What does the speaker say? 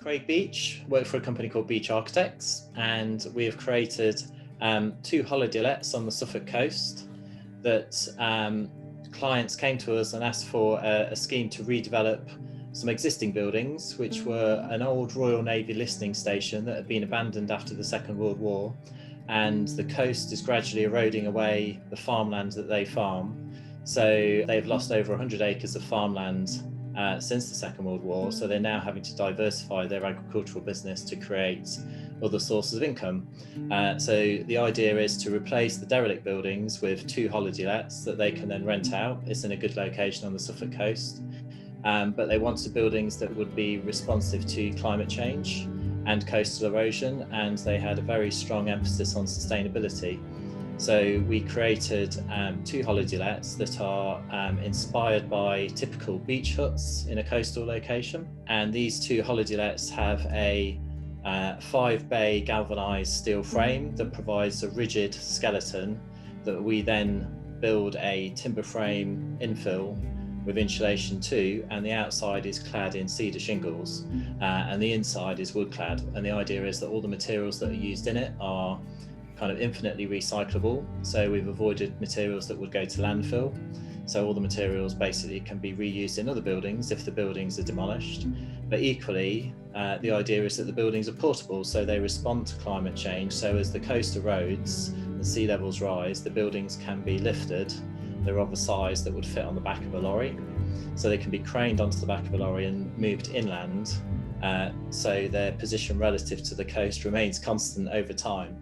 Craig Beech, work for a company called Beech Architects, and we have created two holiday lets on the Suffolk coast that clients came to us and asked for a scheme to redevelop some existing buildings, which were an old Royal Navy listening station that had been abandoned after the Second World War, and the coast is gradually eroding away the farmland that they farm. So they've lost over 100 acres of farmland since the Second World War, so they're now having to diversify their agricultural business to create other sources of income. So the idea is to replace the derelict buildings with two holiday lets that they can then rent out. It's in a good location on the Suffolk coast, but they wanted buildings that would be responsive to climate change and coastal erosion, and they had a very strong emphasis on sustainability. So we created two holiday lets that are inspired by typical beach huts in a coastal location. And these two holiday lets have a 5-bay galvanized steel frame that provides a rigid skeleton that we then build a timber frame infill with insulation too, and the outside is clad in cedar shingles and the inside is wood clad. And the idea is that all the materials that are used in it are kind of infinitely recyclable. So we've avoided materials that would go to landfill. So all the materials basically can be reused in other buildings if the buildings are demolished. But equally, the idea is that the buildings are portable, so they respond to climate change. So as the coast erodes and sea levels rise, the buildings can be lifted. They're of a size that would fit on the back of a lorry. So they can be craned onto the back of a lorry and moved inland. So their position relative to the coast remains constant over time.